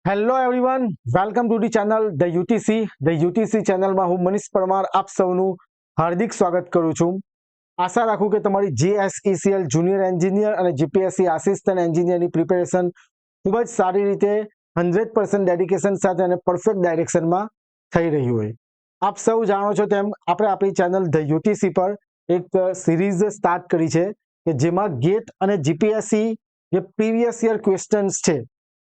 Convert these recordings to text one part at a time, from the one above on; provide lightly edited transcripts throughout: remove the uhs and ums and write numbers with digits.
Hello everyone, welcome to the channel the UTC ચેનલમાં હું મનીષ પરમાર આપ સૌનું હાર્દિક સ્વાગત કરું છું. આશા રાખું કે તમારી JSECL જુનિયર એન્જિનિયર અને જીપીએસસી આસિસ્ટન્ટ એન્જિનિયરની પ્રિપેરેશન ખૂબ જ સારી રીતે 100% ડેડિકેશન સાથે અને પરફેક્ટ ડાયરેક્શનમાં થઈ રહી હોય. આપ સૌ જાણો છો તેમ આપણે આપણી ચેનલ ધ યુટીસી પર એક સિરીઝ સ્ટાર્ટ કરી છે કે જેમાં ગેટ અને જીપીએસસી જે પ્રીવિયસ યર ક્વેશ્ચન્સ છે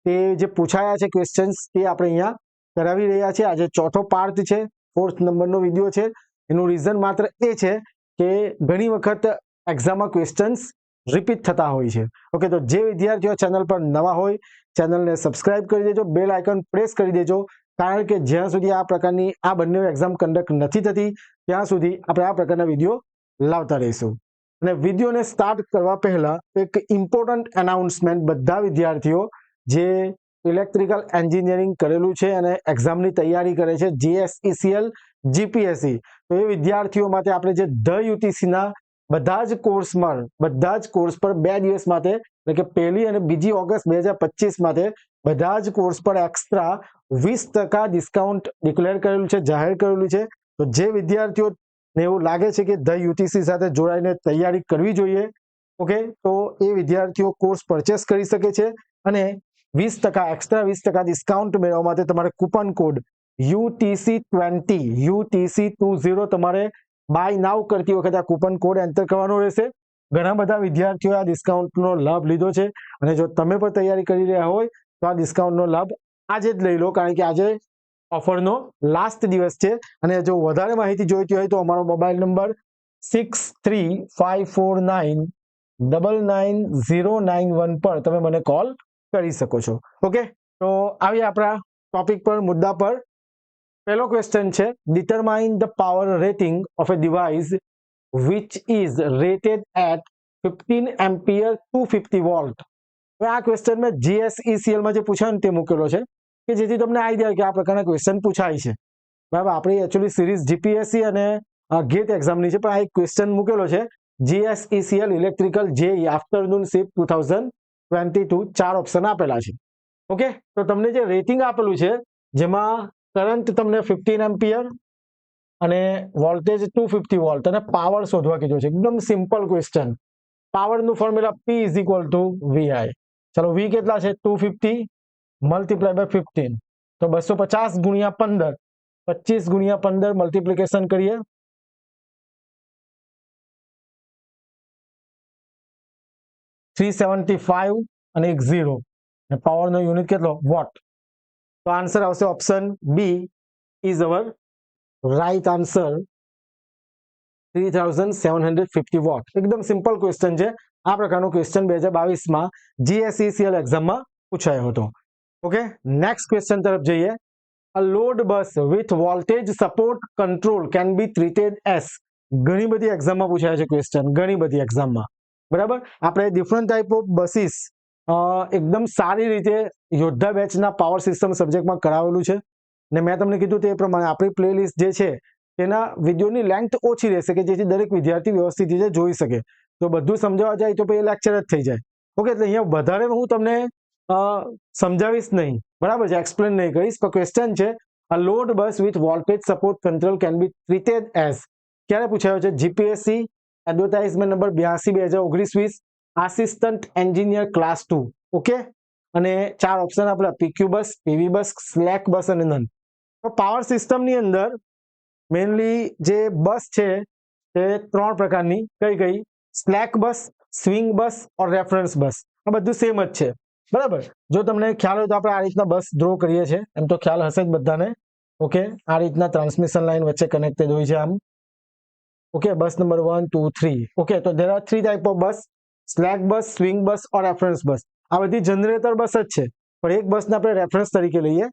તે જે પૂછાયા છે ક્વેશ્ચન્સ તે આપણે અહીંયા કરાવી રહ્યા છે. આજે ચોથો પાર્ટ છે, 4th નંબરનો વિડીયો છે. એનું રીઝન માત્ર એ છે કે ઘણી વખત એક્ઝામમાં ક્વેશ્ચન્સ રિપીટ થતા હોય છે. ઓકે, તો જે વિદ્યાર્થીઓ ચેનલ પર નવા હોય ચેનલને સબસ્ક્રાઇબ કરી દેજો, બેલ આઇકન પ્રેસ કરી દેજો, કારણ કે જ્યાં સુધી આ પ્રકારની આ બંને એક્ઝામ કન્ડક્ટ નથી થતી ત્યાં સુધી આપણે આ પ્રકારના વિડીયો લાવતા રહીશું. અને વિડીયોને સ્ટાર્ટ કરવા પહેલા એક ઇમ્પોર્ટન્ટ એનાઉન્સમેન્ટ બધા વિદ્યાર્થીઓ જે ઇલેક્ટ્રિકલ એન્જિનિયરિંગ કરેલું છે અને એક્ઝામની તૈયારી કરે છે JSECL જીપીએસસી, તો એ વિદ્યાર્થીઓ માટે આપણે જે ધ યુટીસીના બધા જ કોર્સ પર 2 દિવસ માટે એટલે કે 1 અને 2 ઓગસ્ટ 2025 માટે બધા જ કોર્સ પર એક્સ્ટ્રા 20% ડિસ્કાઉન્ટ ડિક્લેર કરેલું છે, જાહેર કરેલું છે. તો જે વિદ્યાર્થીઓને એવું લાગે છે કે ધ યુટીસી સાથે જોડાઈને તૈયારી કરવી જોઈએ, ઓકે, તો એ વિદ્યાર્થીઓ કોર્સ પરચેસ કરી શકે છે અને 20% એક્સ્ટ્રા 20% ડિસ્કાઉન્ટ મેળવવા માટે તમારે કૂપન કોડ UTC20 તમારે બાય નાવ કરતી વખતે આ કૂપન કોડ એન્ટર કરવાનો રહેશે. ઘણા બધા વિદ્યાર્થીઓએ આ ડિસ્કાઉન્ટનો લાભ લીધો છે અને જો તમે પણ તૈયારી કરી રહ્યા હોય તો આ ડિસ્કાઉન્ટનો લાભ આજે જ લઈ લો, કારણ કે આજે ઓફરનો લાસ્ટ દિવસ છે. અને જો વધારે માહિતી જોઈતી હોય તો અમારો મોબાઈલ નંબર 6354999091 પર તમે મને કોલ કરી શકો છો. ઓકે, તો આવીએ આપણા ટોપિક પર, મુદ્દા પર. પહેલો ક્વેશ્ચન છે, determine the power rating of a device which is rated at 15 ampere 250 volt. હવે આ ક્વેશ્ચન મેં JSECL માં જે પૂછાય ને તે મૂકેલો છે કે જેથી તમને આઈડિયા કે આ પ્રકારના ક્વેશ્ચન પૂછાય છે. બરાબર, આપણી એકચ્યુઅલી સિરીઝ જીપીએસસી અને ગેટ એક્ઝામની છે, પણ આ એક ક્વેશ્ચન મૂકેલો છે JSECL electrical JEE afternoon shift 2022, 4 option આપેલા છે. ઓકે, તો તમને જે રેટિંગ આપેલું છે જેમાં કરંટ તમને 15 એમ્પિયર અને વોલ્ટેજ 250 વોલ્ટ અને પાવર શોધવા કીધું છે. એકદમ સિમ્પલ ક્વેશ્ચન. પાવરનું ફોર્મ્યુલા P = VI. ચલો, V કેટલા છે? 250 મલ્ટીપ્લાય બાય 15, તો 250 ગુણ્યા 15, 25 ગુણ્યા 15 મલ્ટીપ્લિકેશન કરીએ, 375 અને એક 0, અને પાવરનો યુનિટ કેટલો? વોટ. તો આન્સર આવશે option B is our right answer, 3750 watt. એકદમ સિમ્પલ ક્વેશ્ચન છે. આ પ્રકારનો ક્વેશ્ચન 2022માં JSECL એક્ઝામમાં પૂછાયો હતો. ઓકે, નેક્સ્ટ ક્વેશ્ચન તરફ જઈએ. A load bus with voltage support control can be treated as. ઘણી બધી એક્ઝામમાં પૂછાય છે ક્વેશ્ચન, ઘણી બધી એક્ઝામમાં. બરાબર, આપણે ડિફરન્ટ ટાઈપ ઓફ બસીસ એકદમ સારી રીતે યોદ્ધા બેચના પાવર સિસ્ટમ સબ્જેક્ટમાં કરાવેલું છે. ને મેં તમને કીધું તે પ્રમાણે આપણી પ્લેલિસ્ટ જે છે તેના વિડીયોની લેન્થ ઓછી રહેશે કે જેથી દરેક વિદ્યાર્થી વ્યવસ્થિત રીતે જોઈ શકે. તો બધું સમજાવવા જાય તો પછી લેક્ચર જ થઈ જાય. ઓકે, એટલે અહીંયા વધારે હું તમને સમજાવીશ નહીં, બરાબર છે, એક્સપ્લેન નહીં કરીશ. પણ ક્વેશ્ચન છે, a load bus with voltage support control can be treated as. ક્યારે પૂછાયો છે? GPSC advertisement number 82/2019, assistant engineer class 2. Okay, અને 4 ઓપ્શન આપેલા, PQ bus, PV bus, slack bus અને નન. તો પાવર સિસ્ટમની અંદર મેઇનલી જે બસ છે તે 3 પ્રકારની. કઈ? Slack bus, swing bus or reference bus. આ બધું સેમ જ છે, બરાબર. જો તમને ખ્યાલ હોય તો આપણે આ રીતના બસ ડ્રો કરીએ છીએ, એમ તો ખ્યાલ હશે જ બધાને. ઓકે, આ રીતના ટ્રાન્સમિશન લાઈન વચ્ચે કનેક્ટેડ હોય છે આમ. Okay, bus number 1, 2, 3. ઓકે, તો there are 3 type of bus: slack bus, swing bus or reference bus. આ બધી જનરેટર બસ જ છે, પણ એક બસને આપણે રેફરન્સ તરીકે લઈએ.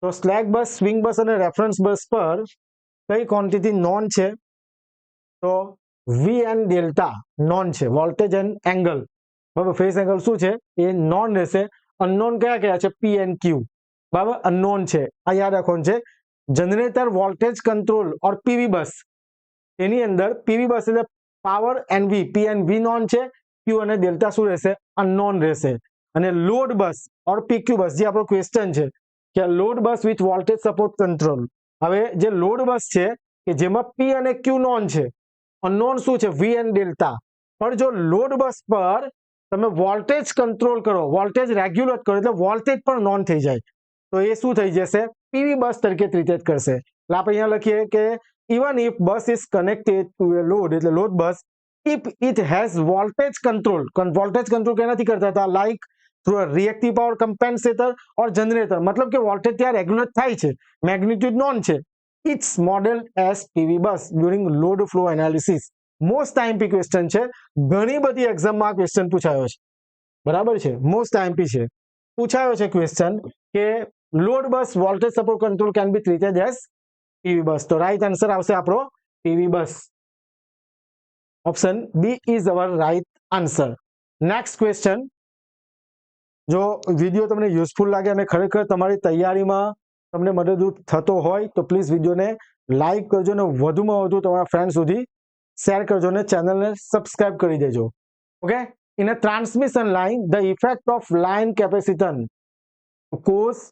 તો સ્લેક બસ, સ્વિંગ બસ અને રેફરન્સ બસ પર કઈ ક્વોન્ટિટી નોન છે? તો વી એન્ડ ડેલ્ટા નોન છે. વોલ્ટેજ એન્ડ એંગલ, બરાબર, ફેઝ એંગલ શું છે એ નોન રહેશે. અનનોન કયા છે? પી એન્ડ ક્યુ, બરાબર, અનનોન છે. આ યાદ રાખવાનું છે. જનરેટર વોલ્ટેજ કંટ્રોલ ઓર પીવી બસ, એની અંદર પીવી બસ એટલે power and we, P and we non છે, ક્યુ અને ડેલ્ટા શું રહેશે? અનનોન રહેશે. અને લોડ બસ ઓર પીક્યુ બસ જે આપણો ક્વેશ્ચન છે કે load bus with voltage support control. હવે જે લોડ બસ છે કે જેમાં પી અને ક્યુ નોન છે, અનનોન શું છે વી એન્ડ ડેલ્ટા, પણ જો લોડ બસ પર તમે વોલ્ટેજ કંટ્રોલ કરો, વોલ્ટેજ રેગ્યુલેટ કરો એટલે વોલ્ટેજ પણ નોન થઈ જાય, તો એ શું થઈ જશે પીવી બસ તરીકે ટ્રીટેડ કરશે. એટલે આપણે અહીંયા લખીએ કે even if bus is connected to a load, એટલે load bus, if it has voltage control, voltage control કેનાથી કરતા હતા like through a reactive power compensator or generator, મતલબ કે વોલ્ટેજ ત્યાં રેગ્યુલેટ થાય છે, મેગ્નિટ્યુડ નોન છે, it's model as PV bus during load flow analysis. Most IMP question છે, ઘણી બધી એક્ઝામમાં આ ક્વેશ્ચન પૂછાયો છે, બરાબર છે, મોસ્ટ આઈએમપી છે, પૂછાયો છે ક્વેશ્ચન કે load bus voltage support control can be treated as PV bus. તો રાઈટ આન્સર આવશે આપણો PV bus. Option B is our right answer. Next question, જો વિડીયો તમને યુઝફુલ લાગે અને ખરેખર તમારી તૈયારીમાં તમને મદદરૂપ થતો હોય તો પ્લીઝ વિડીયોને લાઈક કરજો અને વધુમાં વધુ તમારા ફ્રેન્ડ સુધી શેર કરજો અને ચેનલને સબસ્ક્રાઇબ કરી દેજો. Okay, in a transmission line the effect of line capacitance cause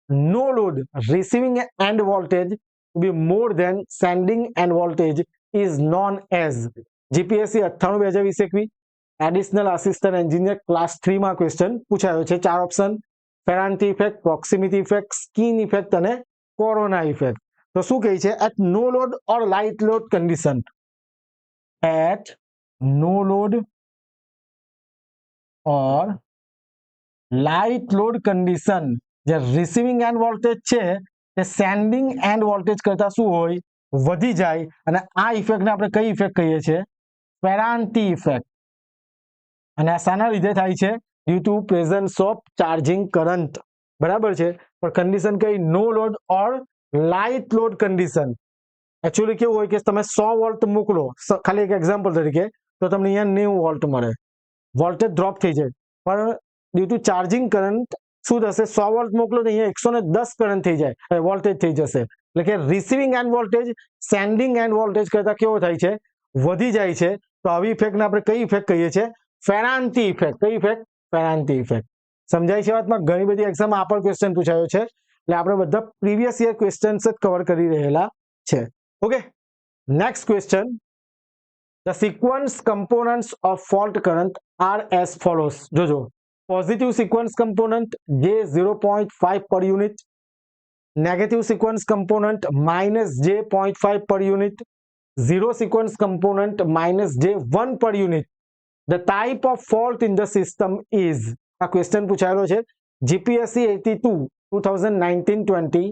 no load receiving end voltage to be more than sending end voltage is known as. GPSC 98/2021 additional assistant engineer class 3 માં question પૂછાયો છે. 4 option: Ferranti effect, proximity effect, skin effect અને corona effect. તો શું કહે છે? At no load or light load condition, at no load or light load condition જે receiving end voltage છે તે સેન્ડિંગ એન્ડ વોલ્ટેજ કરતા શું હોય? વધી જાય. અને આ ઇફેક્ટને આપણે કઈ ઇફેક્ટ કહીએ છીએ? Ferranti effect. અને આ શાના લીધે થાય છે? Due to presence of charging current. બરાબર છે. પણ કન્ડિશન કઈ? No load or light load condition. Actually કેવું હોય કે તમે 100 વોલ્ટ મોકલો, ખાલી એક એક્ઝામ્પલ તરીકે, તો તમને અહીંયા 90 વોલ્ટ મળે, વોલ્ટેજ ડ્રોપ થઈ જાય. પણ ડ્યુ ટુ ચાર્જિંગ કરંટ શું થશે? 100 વોલ્ટ મોકલો તો અહીંયા 110 કરંટ થઈ જાય, વોલ્ટેજ થઈ જશે. એટલે કે receiving end voltage sending end voltage કરતા કેવો થાય છે? વધી જાય છે. તો આવી ઇફેક્ટને આપણે કઈ ઇફેક્ટ કહીએ છીએ? Ferranti effect. કઈ ઇફેક્ટ? Ferranti effect. સમજાય છે વાતમાં? ઘણી બધી એક્ઝામમાં આ પણ ક્વેશ્ચન પૂછાયો છે, એટલે આપણે બધા પ્રીવિયસ યર ક્વેશ્ચન્સ જ કવર કરી રહેલા છે. Okay, next question. The sequence components of fault current are as follows. જોજો, positive sequence component J 0.5 per unit, negative sequence component minus J 0.5 per unit, zero sequence component minus J 1 per unit. The type of fault in the system is. આ question પૂછાયેલો છે GPSC 82 2019-20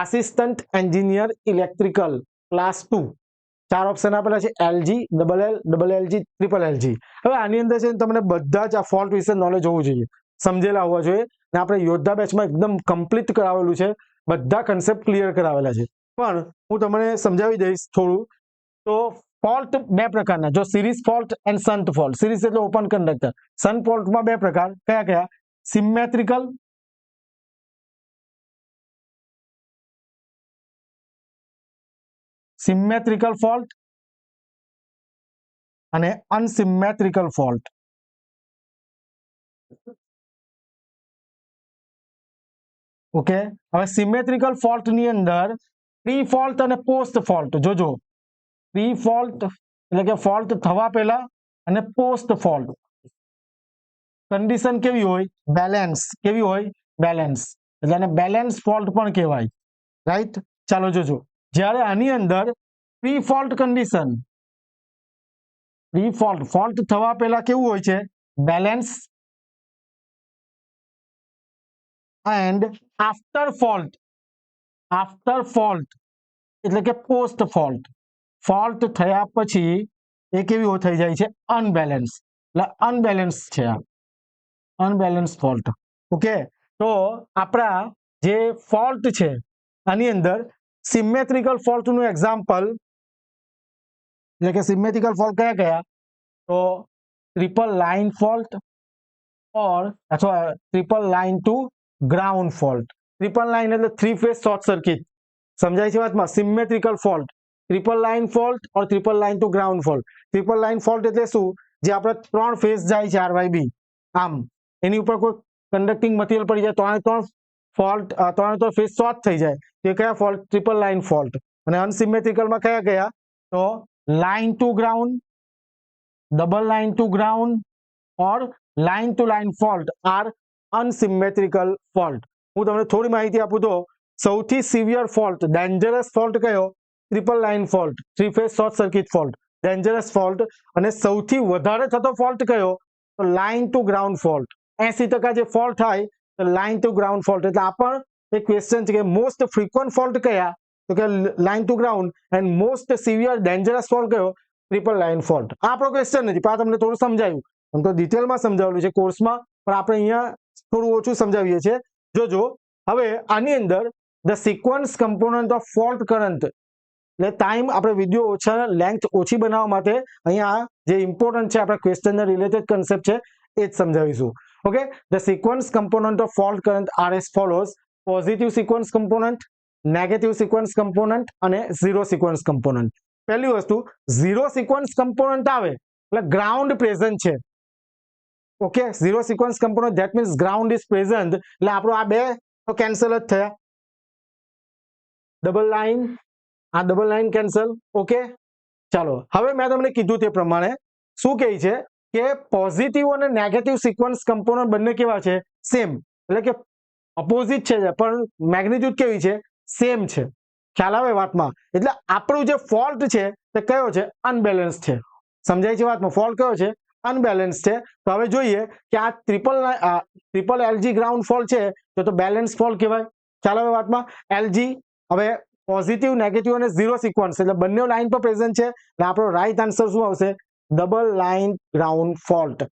assistant engineer electrical class 2. 4 option આપેલા છે: LG, double L, double LG, triple LG. હવે આની અંદર છે તમને બધા જ આ ફોલ્ટ વિશે નોલેજ હોવું જોઈએ, સમજેલા હોવા જોઈએ. ને આપણે યોદ્ધા બેચમાં એકદમ કમ્પ્લીટ કરાવેલું છે, બધા કન્સેપ્ટ ક્લિયર કરાવેલા છે. પણ હું તમને સમજાવી દઈશ થોડું. તો ફોલ્ટ બે પ્રકારના, જો series fault and shunt fault. Series એટલે ઓપન કંડક્ટર. શન્ટ ફોલ્ટમાં બે પ્રકાર, કયા કયા? સિમેટ્રિકલ સિમેટ્રિકલ ફોલ્ટ અને અનસિમેટ્રિકલ ફોલ્ટ. ઓકે, હવે સિમેટ્રિકલ ફોલ્ટ ની અંદર પ્રી ફોલ્ટ અને પોસ્ટ ફોલ્ટ. જોજો, પ્રી ફોલ્ટ એટલે કે ફોલ્ટ થવા પહેલા, અને પોસ્ટ ફોલ્ટ કન્ડિશન કેવી હોય? બેલેન્સ. કેવી હોય? બેલેન્સ. એટલે આને બેલેન્સ ફોલ્ટ પણ કહેવાય. રાઈટ? ચાલો જોજો, જ્યારે આની અંદર pre fault condition, pre fault fault થવા પહેલા કેવું હોય છે? Balance. And after fault, after fault એટલે કે પોસ્ટ ફોલ્ટ. ફોલ્ટ થયા પછી એ કેવી થઈ જાય છે? અનબેલેન્સ. એટલે અનબેલેન્સ છે આ, અનબેલેન્સ ફોલ્ટ. ઓકે, તો આપણા જે ફોલ્ટ છે આની અંદર સિમેટ્રિકલ ફોલ્ટ નું એક્ઝામ્પલ, એટલે કે સિમેટ્રિકલ ફોલ્ટ કયા કયા? તો ટ્રિપલ લાઇન ફોલ્ટ ઓર અથવા triple line to ground fault. Triple line એટલે 3 ફેઝ શોર્ટ સર્કિટ. સમજાય છે વાતમાં? Symmetrical fault, triple line fault or triple line to ground fault. Triple line fault એટલે શું? જે આપણે 3 ફેઝ જાય છે RYB, આમ એની ઉપર કોઈ કન્ડક્ટિંગ મટીરિયલ પડી જાય તો આ 3 ફોલ્ટ ત્રણે ત્રણ ફેઝ શોર્ટ થઈ જાય તો એ કયા ફોલ્ટ? Triple line fault. અને અનસિમેટ્રિકલમાં કયા કયા? તો line to ground, double line to ground or line to line fault are unsymmetrical fault. હું તમને થોડી માહિતી આપું તો સૌથી સિવિયર ફોલ્ટ, ડેન્જરસ ફોલ્ટ કયો? Triple line fault, three phase short circuit fault, dangerous fault. અને સૌથી વધારે થતો ફોલ્ટ કયો? તો લાઇન ટુ ગ્રાઉન્ડ ફોલ્ટ. 80% જે ફોલ્ટ થાય તો લાઇન ટુ ગ્રાઉન્ડ ફોલ્ટ. એટલે આ પણ એક ક્વેશ્ચન છે કે મોસ્ટ ફ્રીક્વન્ટ ફોલ્ટ કયા? તો કે line to ground. And most severe dangerous fault કયો? Triple line fault. આ આપણો ક્વેશ્ચન નથી, પણ તમને થોડું સમજાયું. આમ તો ડિટેલમાં સમજાવેલું છે કોર્સમાં, પણ આપણે અહીંયા થોડું ઓછું સમજાવીએ છીએ. જોજો હવે આની અંદર the sequence component of fault current, એટલે ટાઈમ આપણે વિડીયો ઓછા, લેન્થ ઓછી બનાવવા માટે અહીંયા જે ઇમ્પોર્ટન્ટ છે આપણા ક્વેશ્ચનના રિલેટેડ કન્સેપ્ટ છે એ જ સમજાવીશું. Okay, the sequence component of fault current are as follows: positive sequence component, negative sequence component અને ઝીરો સિક્વન્સ કમ્પોનન્ટ. પહેલી વસ્તુ, ઝીરો સિક્વન્સ કમ્પોનન્ટ આવે એટલે ગ્રાઉન્ડ પ્રેઝન્ટ છે. Okay, zero sequence component that means ground is present. એટલે આપણો આ બે તો કેન્સલ જ થયા. ડબલ લાઇન, આ ડબલ લાઇન કેન્સલ. ઓકે, ચાલો હવે મેં તમને કીધું તે પ્રમાણે શું કહે છે કે પોઝિટિવ અને નેગેટિવ સિક્વન્સ કમ્પોનન્ટ બંને કેવા છે? સેમ. એટલે કે અપોઝિટ છે પણ મેગ્નિટ્યુડ કેવી છે? સેમ છે. ખ્યાલ આવે વાતમાં? એટલે આપણું જે ફોલ્ટ છે તે કયો છે? અનબેલેન્સ છે. સમજાય છે વાતમાં? ફોલ્ટ કયો છે? અનબેલેન્સ છે. તો હવે જોઈએ કે આ ટ્રિપલ એલજી ગ્રાઉન્ડ ફોલ્ટ છે તો બેલેન્સ ફોલ્ટ કહેવાય. ખ્યાલ આવે વાતમાં? એલજી હવે પોઝિટિવ, નેગેટિવ અને ઝીરો સિક્વન્સ એટલે બંને લાઇન પર પ્રેઝન્ટ છે. એટલે આપણો રાઈટ આન્સર શું આવશે? Double line ground fault.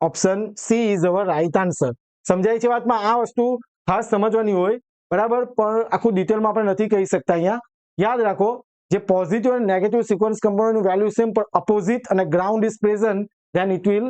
Option she is our right answer. સમજાય છે વાતમાં? આ વસ્તુ ખાસ સમજવાની હોય, બરાબર, પણ આખું ડિટેલમાં આપણે નથી કહી શકતા. અહીંયા યાદ રાખો, જે પોઝિટિવ અને નેગેટિવ સિક્વન્સ કમ્પોનન્ટનું વેલ્યુ સેમ પણ અપોઝિટ અને ground is present, then it will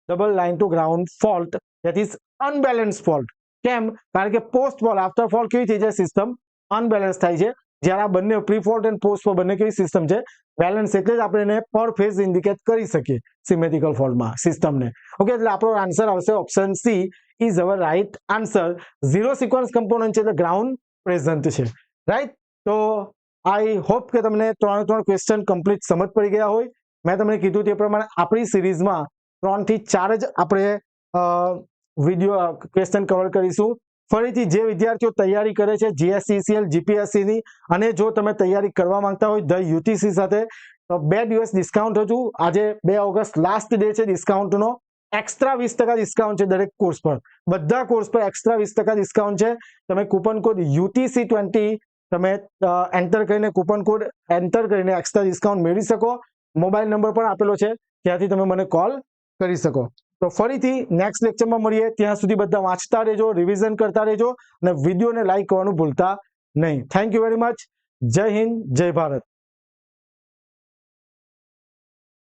double line to ground fault, that is unbalance fault. કેમ? કારણ કે પોસ્ટ ફોલ્ટ, આફ્ટર ફોલ્ટ કેવી થઈ જાય? સિસ્ટમ અનબેલેન્સ થાય છે. જ્યારે આ બંને pre fault and post fault બંને કેવી સિસ્ટમ છે? બેલેન્સ. એટલે જ આપણે એને પર ફેઝ ઇન્ડિકેટ કરી શકીએ સિમેટ્રિકલ ફોલ્ટમાં સિસ્ટમને. ઓકે, એટલે આપણો આન્સર આવશે option she is our right answer. Zero sequence component છે એટલે ગ્રાઉન્ડ પ્રેઝન્ટ છે. રાઈટ? તો આઈ હોપ કે તમને ત્રણ ક્વેશ્ચન કમ્પ્લીટ સમજ પડી ગયા હોય. મેં તમને કીધું તે પ્રમાણે આપણી સિરીઝમાં 3 થી 4 જ આપણે વિડીયો ક્વેશ્ચન કવર કરીશું. ફરીથી જે વિદ્યાર્થીઓ તૈયારી કરે છે જીએસસીસીએલ, જીપીએસસીની, અને જો તમે તૈયારી કરવા માંગતા હોય ધ યુટીસી સાથે, તો 2 દિવસ ડિસ્કાઉન્ટ હતું. આજે 2 ઓગસ્ટ લાસ્ટ ડે છે ડિસ્કાઉન્ટનો. એક્સ્ટ્રા 20% ડિસ્કાઉન્ટ છે દરેક કોર્સ પર. બધા કોર્સ પર એક્સ્ટ્રા 20% ડિસ્કાઉન્ટ છે. તમે કૂપન કોડ UTC20 તમે એન્ટર કરીને, કૂપન કોડ એન્ટર કરીને એક્સ્ટ્રા ડિસ્કાઉન્ટ મેળવી શકો. મોબાઈલ નંબર પણ આપેલો છે, ત્યાંથી તમે મને કોલ કરી શકો. તો ફરીથી નેક્સ્ટ લેક્ચરમાં મળીએ. ત્યાં સુધી બધા વાંચતા રહેજો, રિવિઝન કરતા રહેજો અને વિડીયોને લાઈક કરવાનું ભૂલતા નહીં. Thank you very much. જય હિન્દ, જય ભારત.